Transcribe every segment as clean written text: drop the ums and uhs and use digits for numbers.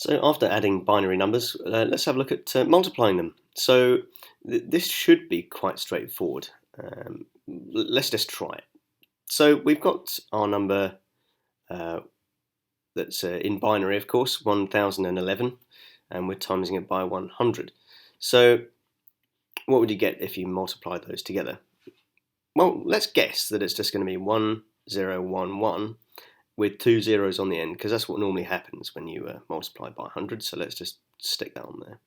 So after adding binary numbers, let's have a look at multiplying them. So this should be quite straightforward. Let's just try it. So we've got our number that's in binary, of course, 1011, and we're timesing it by 100. So what would you get if you multiply those together? Well, let's guess that it's just going to be 1011 with 2 zeros on the end, because that's what normally happens when you multiply by 100, so let's just stick that on there.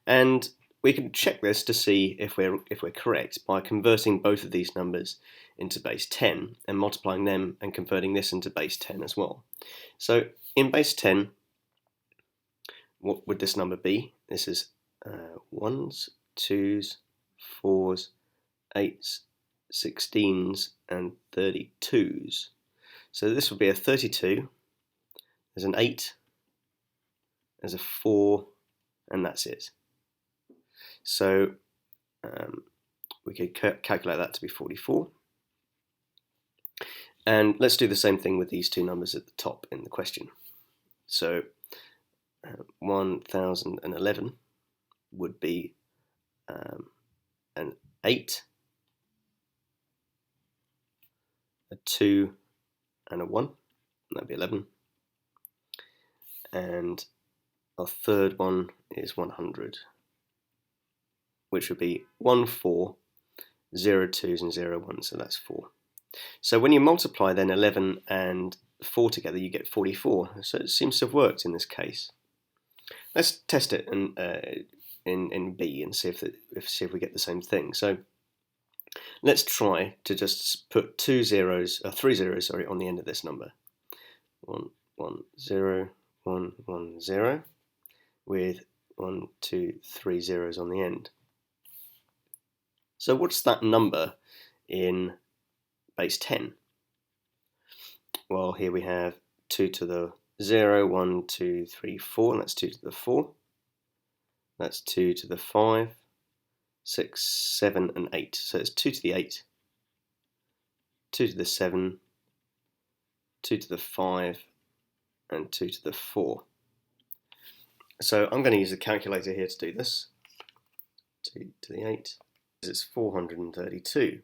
And we can check this to see if we're correct by converting both of these numbers into base 10 and multiplying them and converting this into base 10 as well. So in base 10, what would this number be? This is 1s, 2s, 4s, 8s, 16s, and 32s. So this would be a 32, there's an 8, there's a 4, and that's it. So we could calculate that to be 44. And let's do the same thing with these two numbers at the top in the question. So 1011 would be an 8, a 2, and a 1. That'd be 11. And our third one is 100, which would be 1, 4, 0, 2s, and 0, 1s, so that's 4. So when you multiply then 11 and 4 together, you get 44. So it seems to have worked in this case. Let's test it in B and see if we get the same thing. So let's try to just put 3 zeros, on the end of this number. 1, 1, 0, 1, 1, 0, with 1, 2, 3 zeros on the end. So what's that number in base 10? Well, here we have 2 to the 0, 1, 2, 3, 4, and that's 2 to the 4. That's 2 to the 5, 6, 7, and 8. So it's 2 to the 8, 2 to the 7, 2 to the 5, and 2 to the 4. So I'm going to use a calculator here to do this. 2 to the 8, it's 432.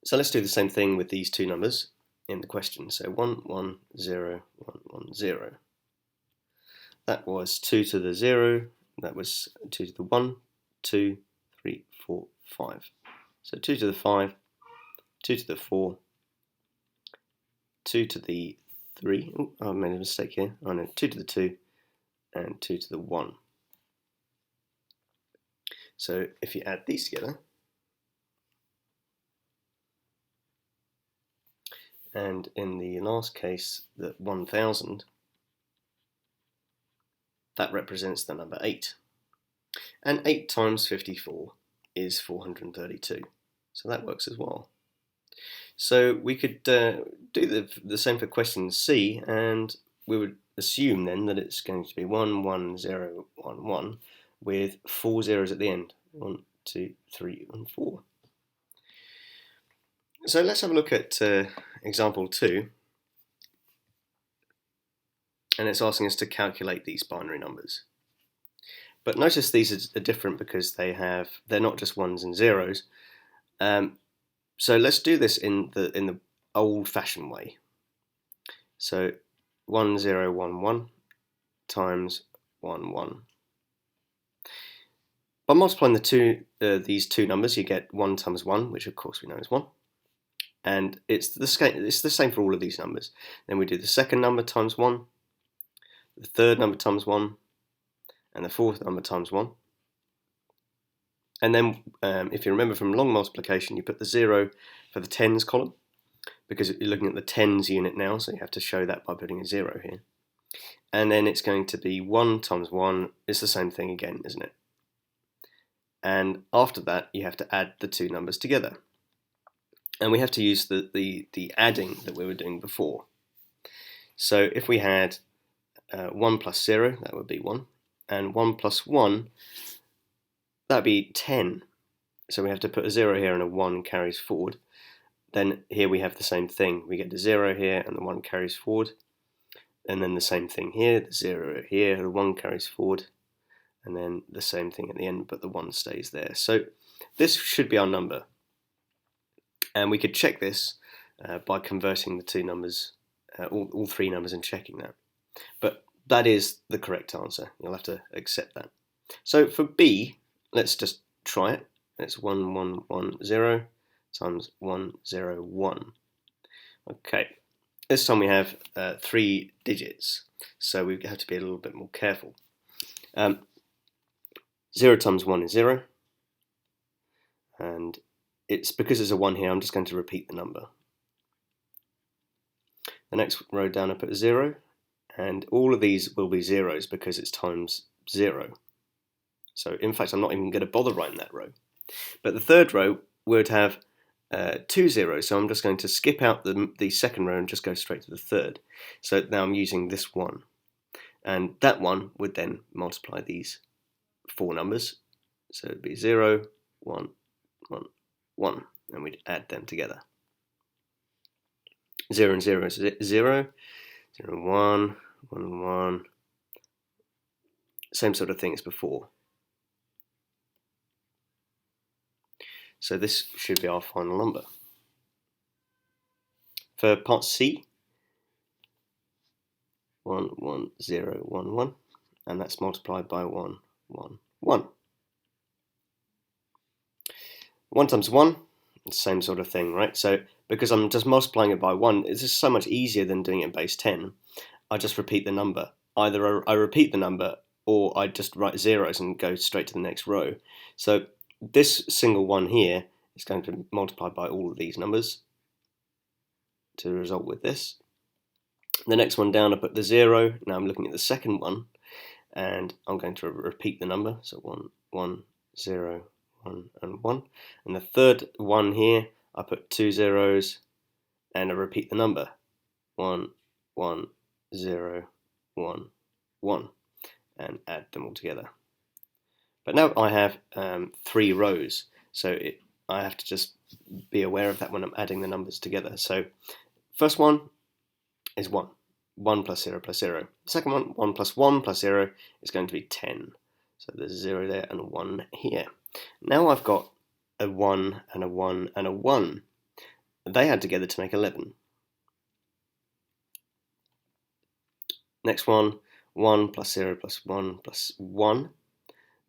So let's do the same thing with these two numbers in the question. So 1, 1, 0, 1, 1, 0. That was 2 to the 0, that was 2 to the 1, 2, 3, 4, 5. So 2 to the 5, 2 to the 4, 2 to the 3, oh, I made a mistake here, oh no, 2 to the 2, and 2 to the 1. So if you add these together, and in the last case, the 1000, that represents the number 8. And 8 times 54 is 432. So that works as well. So we could do the same for question C, and we would assume then that it's going to be 1, 1, 0, 1, 1, with 4 zeros at the end. 1, 2, 3, and 4. So let's have a look at example 2. And it's asking us to calculate these binary numbers. But notice these are different because they're not just ones and zeros. So let's do this in the old-fashioned way. So 1, 0, 1, 1 times 1, 1. By multiplying these two numbers, you get 1 times 1, which of course we know is 1. And it's the same for all of these numbers. Then we do the second number times 1, the third number times 1, and the fourth number times 1. And then, if you remember from long multiplication, you put the 0 for the tens column, because you're looking at the tens unit now, so you have to show that by putting a 0 here. And then it's going to be 1 times 1, it's the same thing again, isn't it? And after that, you have to add the two numbers together. And we have to use the adding that we were doing before. So if we had 1 plus 0, that would be 1, and 1 plus 1, that would be 10. So we have to put a 0 here and a 1 carries forward. Then here we have the same thing. We get the 0 here and the 1 carries forward. and then the same thing here, the 0 here, the 1 carries forward, and then the same thing at the end, but the 1 stays there. So this should be our number. And we could check this by converting the two numbers, all three numbers, and checking that. But that is the correct answer. You'll have to accept that. So for B, let's just try it. It's 1110 times 101. Okay, this time we have 3 digits, so we have to be a little bit more careful. 0 times 1 is 0, and it's because there's a 1 here, I'm just going to repeat the number. The next row down I put 0, and all of these will be zeros because it's times 0. So in fact I'm not even going to bother writing that row. But the third row would have 2 zeros, so I'm just going to skip out the second row and just go straight to the third. So now I'm using this 1, and that 1 would then multiply these 4 numbers, so it would be 0, 1, 1, 1, and we'd add them together. 0 and 0 is 0, 0 and 1, 1 and 1, same sort of thing as before. So this should be our final number. For part C, 1, 1, 0, 1, 1, and that's multiplied by 1, 1, 1. 1 times 1, same sort of thing, right? So because I'm just multiplying it by 1, it's just so much easier than doing it in base 10. I just repeat the number. Either I repeat the number or I just write zeros and go straight to the next row. So this single 1 here is going to multiply by all of these numbers to result with this. The next one down I put the 0. Now I'm looking at the second one, and I'm going to repeat the number. So 1, 1, 0, 1 and 1. And the third one here I put 2 zeros and I repeat the number. 1, 1, 0, 1, 1, and add them all together. But now I have 3 rows, so I have to just be aware of that when I'm adding the numbers together. So first one is 1. 1 plus 0 plus 0. Second one, 1 plus 1 plus 0 is going to be 10. So there's a 0 there and a 1 here. Now I've got a 1 and a 1 and a 1. They add together to make 11. Next one, 1 plus 0 plus 1 plus 1.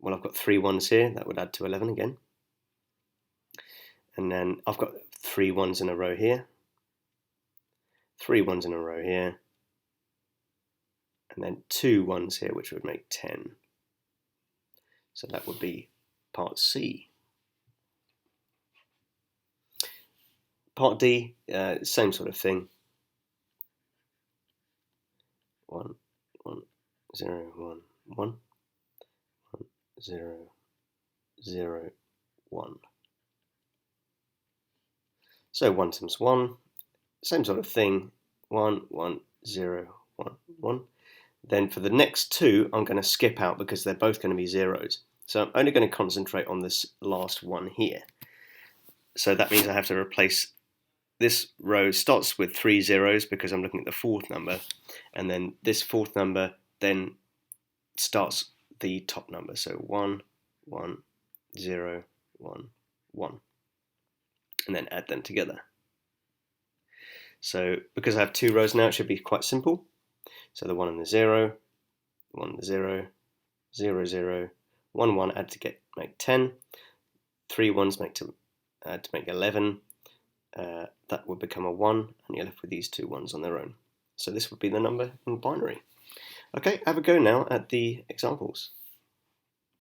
Well, I've got 3 1s here. That would add to 11 again. And then I've got 3 1s in a row here. 3 1s in a row here. And then 2 1s here, which would make 10. So that would be part C. Part D, same sort of thing. 1, 1, 0, 1, 1, 1, 0, 0, 1. So 1 times 1, same sort of thing. 1, 1, 0, 1, 1. Then for the next 2, I'm going to skip out because they're both going to be zeros. So I'm only going to concentrate on this last one here. So that means I have to replace this row starts with 3 zeros because I'm looking at the fourth number, and then this fourth number then starts the top number. So 1, 1, 0, 1, 1, and then add them together. So because I have 2 rows now, it should be quite simple. So the 1 and the 0, 1 and the 0, 0, 0, 1, 1 add to make 10, 3 1s make to make 11. That would become a 1, and you're left with these 2 1s on their own. So this would be the number in binary. Okay, have a go now at the examples.